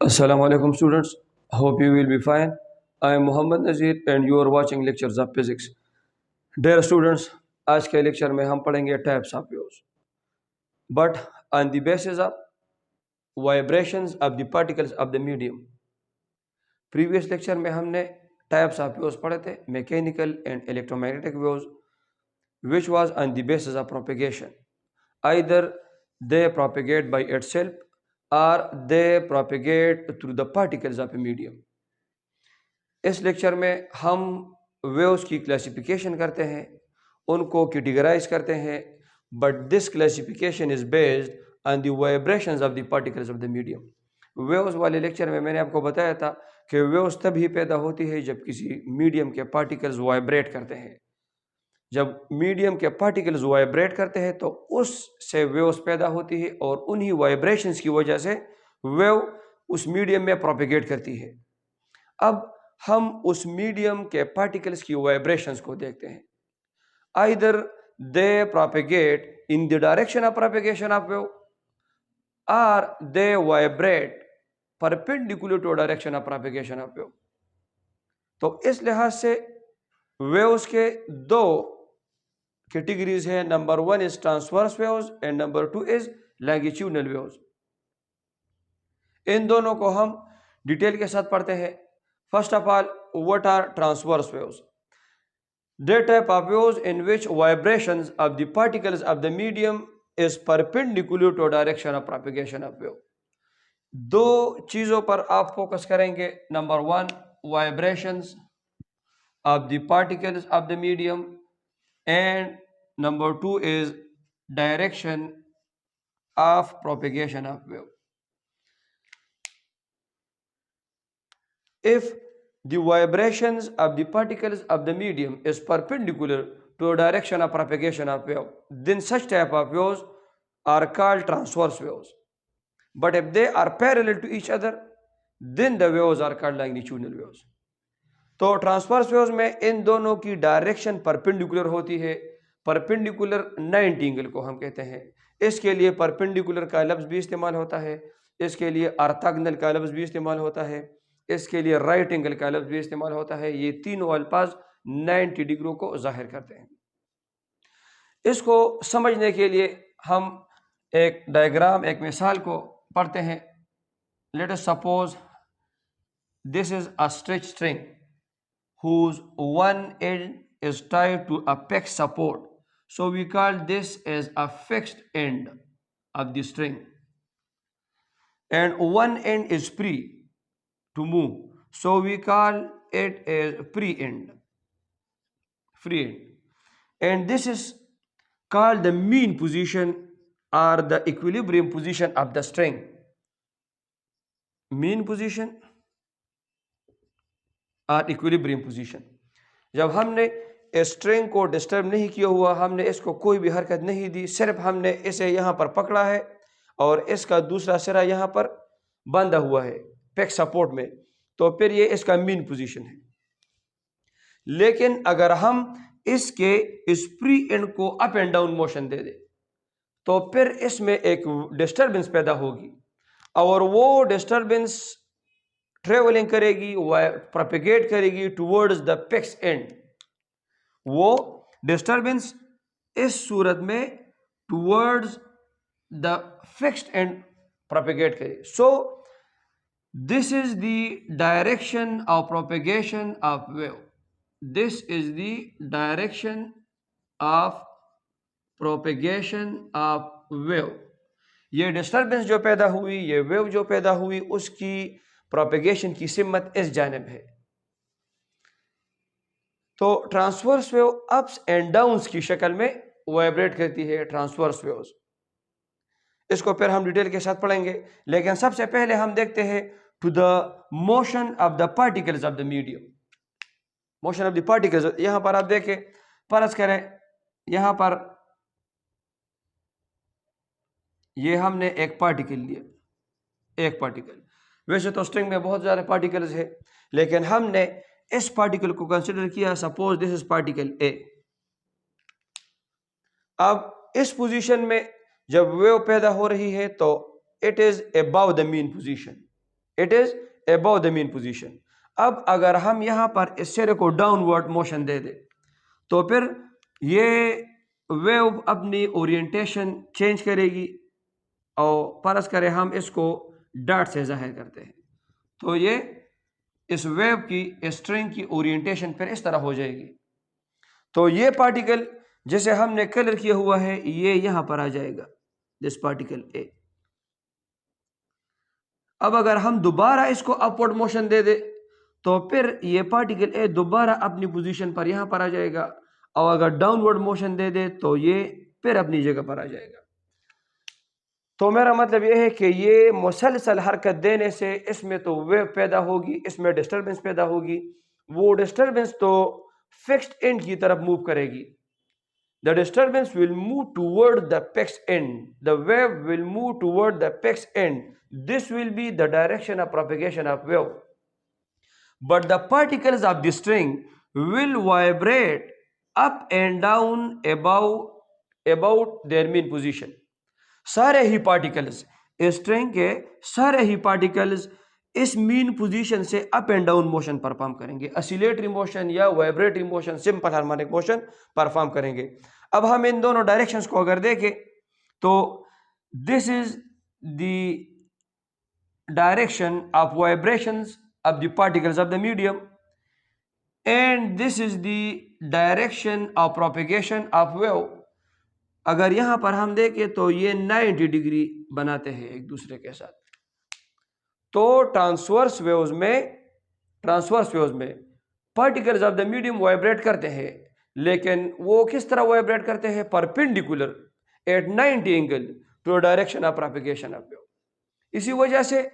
Assalamu alaikum students. Hope you will be fine. I am Muhammad Nazir and you are watching lectures of physics. Dear students, आज के lecture में हम पढ़ेंगे types of waves, but on the basis of vibrations of the particles of the medium. Previous lecture में हमने types of waves पढ़े थे, mechanical and electromagnetic waves, which was on the basis of propagation. Either they propagate by itself or they propagate through the particles of a medium. इस lecture में हम waves की classification करते हैं, उनको categorise करते हैं, but this classification is based on the vibrations of the particles of the medium. Waves वाले लेक्चर में मैंने आपको बताया था कि वेव्स तभी पैदा होती है जब किसी मीडियम के पार्टिकल्स वाइब्रेट करते हैं. जब मीडियम के पार्टिकल्स वाइब्रेट करते हैं तो उससे वेव्स पैदा होती है और उन्हीं वाइब्रेशंस की वजह से वेव उस मीडियम में प्रोपेगेट करती है. अब हम उस मीडियम के पार्टिकल्स की वाइब्रेशंस को देखते हैं. Either they propagate in the direction of propagation of wave और they vibrate perpendicular to direction of propagation of wave. तो इस लिहाज से वेव्स के दो कैटेगरीज हैं. Number 1 is transverse waves and number 2 is longitudinal waves. इन दोनों को हम डिटेल के साथ पढ़ते हैं. First of all, what are transverse waves? They type of waves in which vibrations of the particles of the medium is perpendicular to direction of propagation of wave. दो चीजों पर आप फोकस करेंगे. Number 1, vibrations of the particles of the medium, and number 2 is direction of propagation of wave. If the vibrations of the particles of the medium is perpendicular to a direction of propagation of wave, then such type of waves are called transverse waves. But if they are parallel to each other, then the waves are called longitudinal waves. तो transverse waves में इन दोनों की direction perpendicular होती है. Perpendicular 90 angle को हम कहते हैं. इसके लिए परपेंडिकुलर का लफ्ज़ भी इस्तेमाल होता है, इसके लिए ऑर्थोगोनल का लफ्ज़ भी इस्तेमाल होता है, इसके लिए राइट एंगल का लफ्ज़ भी इस्तेमाल होता है. ये तीनों अल्फाज 90 डिग्री को जाहिर करते हैं. इसको समझने के लिए हम एक डायग्राम, एक मिसाल को पढ़ते हैं. Let us suppose this is a stretch string whose one end is tied to a pegs support. So we call this as a fixed end of the string, and one end is free to move, so we call it as free end. And this is called the mean position or the equilibrium position of the string. Mean position और equilibrium position. जब हमने string को disturb नहीं किया हुआ, हमने इसको कोई भी हरकत नहीं दी, सिर्फ हमने इसे यहाँ पर पकड़ा है और इसका दूसरा सिरा यहाँ पर बंधा हुआ है पेग सपोर्ट में, तो फिर ये इसका मीन पोजीशन है. लेकिन अगर हम इसके इस फ्री एंड को अप एंड डाउन मोशन दे दे तो फिर इसमें एक डिस्टर्बेंस पैदा होगी और वो डिस्टर्बेंस ट्रेवलिंग करेगी, प्रोपेगेट करेगी टुवर्ड्स द पेक्स एंड. वो डिस्टर्बेंस इस सूरत में towards the fixed end propagate करेगी. So this is the direction of propagation of wave. This is the direction of propagation of wave. ये डिस्टर्बेंस जो पैदा हुई, ये वेव जो पैदा हुई, उसकी प्रोपेगेशन की सिमत इस जानिब है. तो transverse wave ups and downs की शक्ल में वाइब्रेट करती है. ट्रांसवर्स वेव्स, इसको फिर हम डिटेल के साथ पढ़ेंगे, लेकिन सबसे पहले हम देखते हैं to the motion of the particles of the medium. Motion of the particles, यहां पर आप देखें, फर्ज करें यहां पर ये हमने एक पार्टिकल लिया, एक पार्टिकल. वैसे तो स्ट्रिंग में बहुत ज़्यादा पार्टिकल्स है, लेकिन हमने इस पार्टिकल को कंसिडर किया. Suppose this is particle A. अब इस पोजीशन में जब वेव पैदा हो रही है तो it is above the mean position. It is above the mean position. अब अगर हम यहाँ पर इस सिरे को डाउनवर्ड मोशन दे दे तो फिर ये वेव अपनी ओरिएंटेशन चेंज करेगी, और फर्ज करें हम इसको डॉट से जाहिर करते हैं तो ये इस वेव की स्ट्रिंग की ओरिएंटेशन फिर इस तरह हो जाएगी। तो ये पार्टिकल जिसे हमने कलर किया हुआ है ये यहां पर आ जाएगा, दिस पार्टिकल ए। अब अगर हम दोबारा इसको अपवर्ड मोशन दे दे तो फिर ये पार्टिकल ए दोबारा अपनी पोजीशन पर यहां पर आ जाएगा, और अगर डाउनवर्ड मोशन दे दे तो ये फिर अपनी जगह पर आ जाएगा। तो मेरा मतलब यह है कि ये मुसलसल हरकत देने से इसमें तो वेव पैदा होगी, इसमें डिस्टर्बेंस पैदा होगी, वो डिस्टर्बेंस तो फिक्स्ड एंड की तरफ मूव करेगी। The disturbance will move toward the fixed end. The wave will move toward the fixed end. This will be the direction of propagation of wave. But the particles of the string will vibrate up and down about their mean position. सारे ही particles, string के सारे ही particles इस mean position से up and down motion perform करेंगे, oscillatory motion या vibratory motion, simple harmonic motion perform करेंगे। अब हम इन दोनों डायरेक्शंस को अगर देखें तो this is the direction of vibrations of the particles of the medium and this is the direction of propagation of wave. अगर यहां पर हम देखें तो ये 90 डिग्री बनाते हैं एक दूसरे के साथ। तो ट्रांसवर्स वेव्स में particles of the medium vibrate करते हैं, लेकिन वो किस तरह वाइब्रेट करते हैं? Perpendicular at 90 angle to direction of propagation of wave. इसी वजह से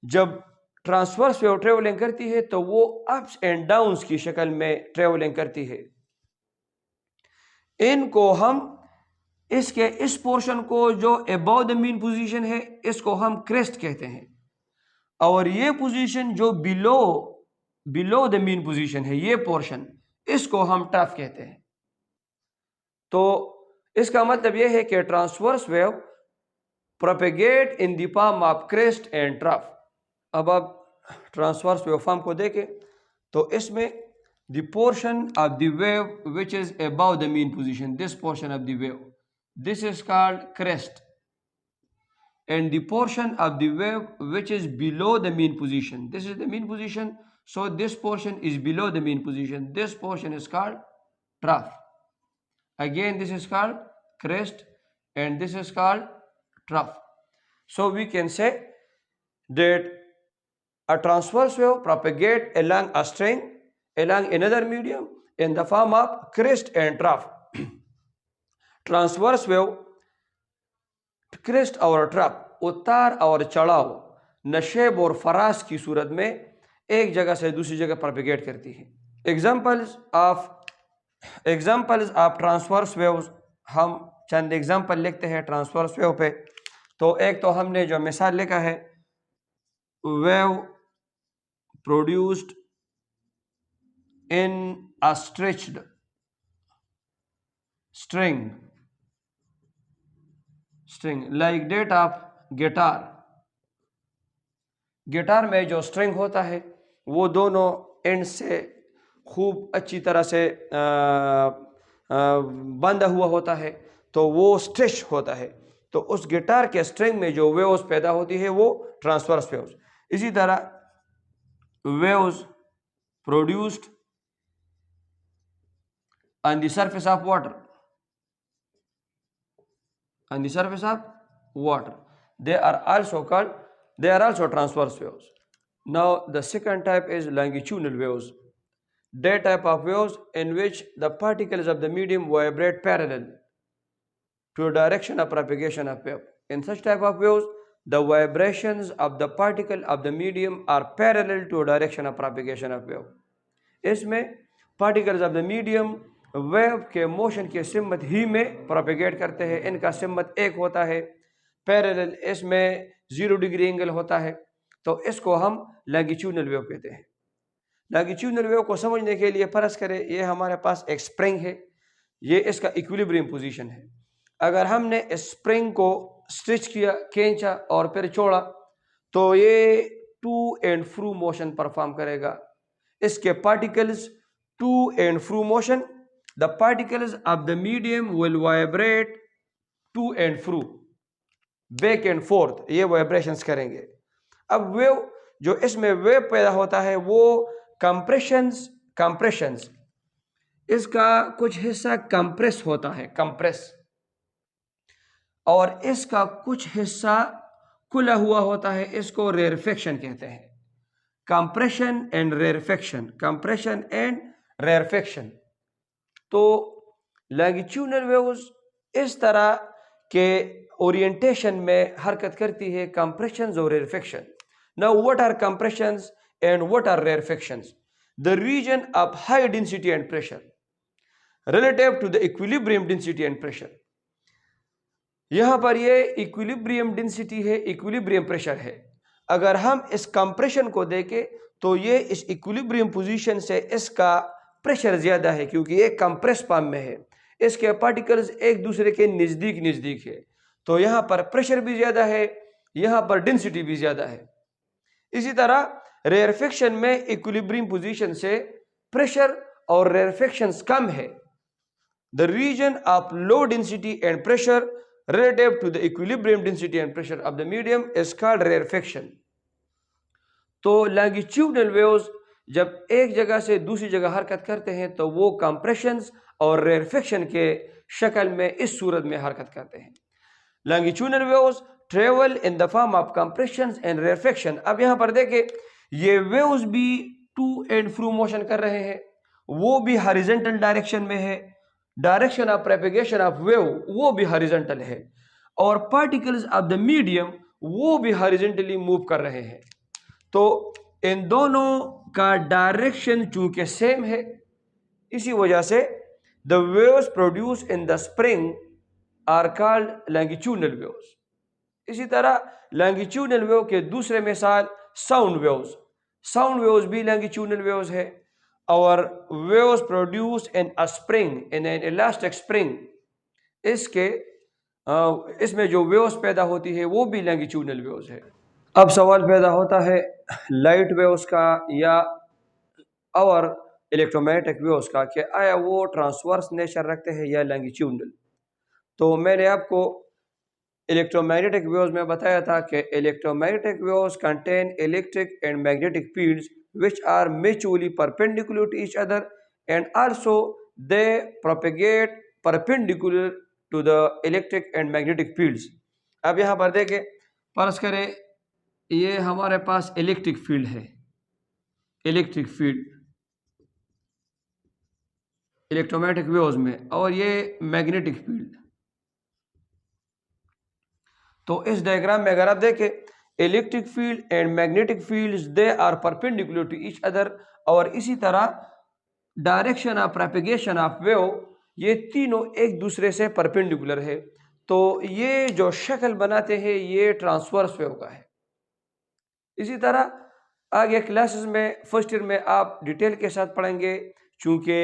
जब ट्रांसवर्स वेव ट्रेवलिंग करती है तो वो अप्स एंड डाउन्स की शक्ल में ट्रेवलिंग करती है। इनको हम इसके इस पोर्शन को जो अबव द मीन पोजीशन है इसको हम क्रेस्ट कहते हैं, और ये पोजीशन जो बिलो द मीन पोजीशन है ये पोर्शन, इसको हम ट्रफ कहते हैं। तो इसका मतलब यह है कि transverse wave propagate in the form of crest and trough. अब आप ट्रांसवर्स वेव फॉर्म को देखें तो इसमें the portion of the wave which is above the mean position, this portion of the wave, this is called crest, and the portion of the wave which is below the mean position, this is the mean position, so this portion is below the mean position, this portion is called trough. Again this is called crest and this is called trough. So we can say that a transverse wave propagate along a string along another medium in the form of crest and trough. Transverse wave crest और trough, उतार और चढ़ाव, नशेब और फरास की सूरत में एक जगह से दूसरी जगह प्रोपेगेट करती है। एग्जांपल्स ऑफ ट्रांसवर्स वेव्स, हम चंद एग्जांपल लिखते हैं ट्रांसवर्स वेव पे। तो एक तो हमने जो मिसाल लिखा है, wave produced in a stretched string like that of guitar. Guitar में जो स्ट्रिंग होता है वो दोनों एंड से खूब अच्छी तरह से बंधा हुआ होता है, तो वो स्ट्रेच होता है। तो उस गिटार के स्ट्रिंग में जो वेव्स पैदा होती है वो ट्रांसवर्स वेव्स। इसी तरह waves produced on the surface of water, on the surface of water, they are also transverse waves. Now the second type is longitudinal waves, that type of waves in which the particles of the medium vibrate parallel to a direction of propagation of wave. In such type of waves the vibrations of the particle of the medium are parallel to a direction of propagation of wave. इसमें particles of the medium wave के motion के सिमत ही में propagate करते हैं। इनका सिमत एक होता है, पैरेलल, इसमें 0 डिग्री एंगल होता है, तो इसको हम लॉन्गिट्यूडनल वेव कहते हैं। लॉन्गिट्यूडनल वेव को समझने के लिए फर्ज करें ये हमारे पास एक स्प्रिंग है, ये इसका इक्विलिब्रियम पोजीशन है। अगर हमने इस स्प्रिंग को स्ट्रिच किया, खींचा और फिर छोड़ा तो ये to and fro motion perform करेगा। इसके particles to and fro motion, the particles of the medium will vibrate to and fro, back and forth, ये वाइब्रेशंस करेंगे। अब वेव जो इसमें वेव पैदा होता है वो कंप्रेशंस, इसका कुछ हिस्सा कंप्रेस होता है, कंप्रेस, और इसका कुछ हिस्सा खुला हुआ होता है, इसको रेरफेक्शन कहते हैं। Compression and rarefaction, compression and rarefaction. तो लॉन्गिट्यूडनल वेव्स इस तरह के ओरिएंटेशन में हरकत करती है, कंप्रेशंस और rarefaction. Now what are compressions and what are rarefactions? The reason of high density and pressure relative to the equilibrium density and pressure. यहां पर ये इक्विलिब्रियम डेंसिटी है, इक्विलिब्रियम प्रेशर है। अगर हम इस कंप्रेशन को देखें तो ये इस इक्विलिब्रियम पोजीशन से इसका प्रेशर ज्यादा है, क्योंकि ये कंप्रेस फॉर्म में है, इसके पार्टिकल्स एक दूसरे के नजदीक है, तो यहां पर प्रेशर भी ज्यादा है, यहां पर डेंसिटी भी ज्यादा है। इसी तरह रेरफेक्शन में इक्विलिब्रियम पोजीशन से प्रेशर और रेरफेक्शन कम है। The reason of low density and pressure relative to the equilibrium density and pressure of the medium is called rarefaction। तो longitudinal waves जब एक जगह से दूसरी जगह हरकत करते हैं तो वो compressions और rarefaction के शक्ल में इस सूरत में हरकत करते हैं। longitudinal waves travel in the form of compressions and rarefaction। अब यहां पर देखें, ये waves भी to and fro मोशन कर रहे हैं, वो भी horizontal डायरेक्शन में है, direction of propagation of wave वो भी हॉरिजॉन्टल है, और पार्टिकल्स ऑफ द मीडियम वो भी हॉरिजॉन्टली मूव कर रहे हैं। तो इन दोनों का डायरेक्शन चूंकि सेम है, इसी वजह से the waves produce in the spring are called longitudinal waves. इसी तरह लॉन्गिट्यूडनल वेव के दूसरे मिसाल साउंड वेव्स भी लॉन्गिट्यूडनल वेव्स है। और waves produced in a spring, in an elastic spring, इसमें जो वेव्स पैदा होती है वो भी लॉन्गिट्यूडनल वेव्स है। अब सवाल पैदा होता है लाइट वेव्स का या और इलेक्ट्रोमैग्नेटिक वेव्स का, कि आया वो ट्रांसवर्स नेचर रखते हैं या लॉन्गिट्यूडनल। तो मैंने आपको इलेक्ट्रोमैग्नेटिक वेव्स में बताया था कि electromagnetic waves contain electric and magnetic fields which are mutually perpendicular to each other, and also they propagate perpendicular to the electric and magnetic fields। अब यहाँ पर देखें, फर्ज करें ये हमारे पास इलेक्ट्रिक फील्ड है, इलेक्ट्रिक फील्ड इलेक्ट्रोमैग्नेटिक वेव्स में, और ये मैग्नेटिक फील्ड। तो इस डायग्राम में अगर आप देखें, electric field and magnetic fields they are perpendicular to each other, और इसी तरह direction of propagation of wave, ये तीनों एक दूसरे से परपेंडिकुलर है। तो ये जो शक्ल बनाते हैं ये ट्रांसवर्स वेव का है। इसी तरह आगे क्लासेस में फर्स्ट ईयर में आप डिटेल के साथ पढ़ेंगे, चूंकि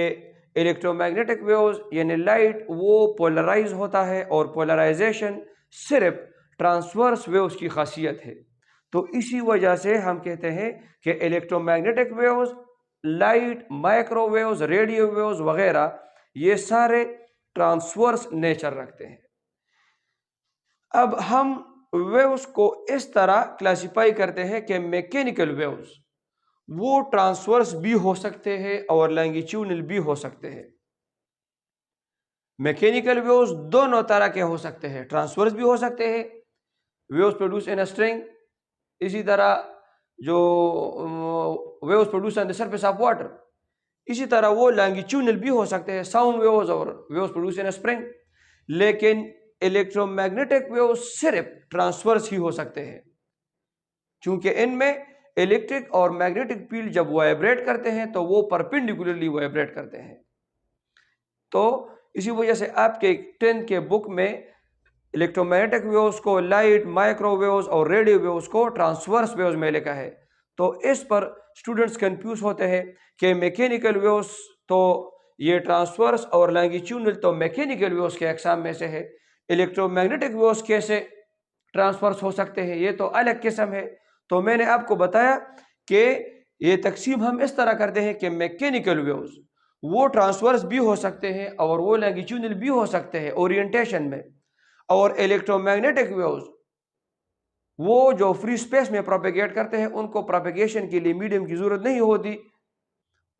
इलेक्ट्रोमैग्नेटिक वेव्स यानी लाइट वो पोलराइज होता है, और पोलराइजेशन सिर्फ ट्रांसवर्स वेव्स की खासियत है। तो इसी वजह से हम कहते हैं कि electromagnetic waves, light, microwaves, radio waves वगैरह ये सारे ट्रांसवर्स नेचर रखते हैं। अब हम वेव्स को इस तरह क्लासिफाई करते हैं कि मैकेनिकल वेव्स वो ट्रांसवर्स भी हो सकते हैं और लॉन्गिट्यूडनल भी हो सकते हैं। मैकेनिकल वेव्स दोनों तरह के हो सकते हैं, ट्रांसवर्स भी हो सकते हैं, waves produce in a string, इसी तरह जो waves produce on the surface of water, इसी तरह वो लॉन्गिट्यूडनल भी हो सकते हैं, साउंड वेव्स और वेव्स प्रोड्यूस इन अ स्प्रिंग। लेकिन इलेक्ट्रोमैग्नेटिक वेव्स सिर्फ ट्रांसवर्स ही हो सकते हैं, क्योंकि इनमें इलेक्ट्रिक और मैग्नेटिक फील्ड जब वाइब्रेट करते हैं तो वो परपेंडिकुलरली वाइब्रेट करते हैं। तो इसी वजह से आपके 10th के बुक में इलेक्ट्रोमैग्नेटिक वेव्स को लाइट, माइक्रोवेव्स और रेडियो वेव्स को ट्रांसवर्स वेव्स में लिखा है। तो इस पर स्टूडेंट्स कंफ्यूज होते हैं कि मैकेनिकल वेव्स तो ये ट्रांसवर्स और लॉन्गिट्यूडनल तो मैकेनिकल वेव्स के अक़साम में से है, इलेक्ट्रोमैग्नेटिक वेव्स कैसे ट्रांसवर्स हो सकते हैं, ये तो अलग किस्म है। तो मैंने आपको बताया कि ये तकसीम हम इस तरह करते हैं कि मैकेनिकल वेव्स वो ट्रांसवर्स भी हो सकते हैं और वो लैंगिट्यूडनल भी हो सकते हैं ओरिएंटेशन में, और इलेक्ट्रोमैग्नेटिक वेव्स वो जो फ्री स्पेस में प्रोपेगेट करते हैं उनको प्रोपेगेशन के लिए मीडियम की जरूरत नहीं होती,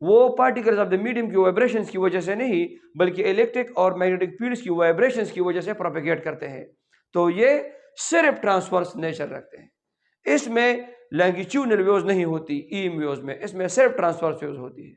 वो पार्टिकल्स ऑफ द मीडियम की वाइब्रेशंस की वजह से नहीं बल्कि इलेक्ट्रिक और मैग्नेटिक फील्ड्स की वाइब्रेशंस की वजह से प्रोपेगेट करते हैं। तो ये सिर्फ ट्रांसवर्स नेचर रखते हैं, इसमें लैंगिट्यूडनल वेव्स नहीं होती ई वेव्स में, इसमें सिर्फ ट्रांसवर्स वेव्स होती है।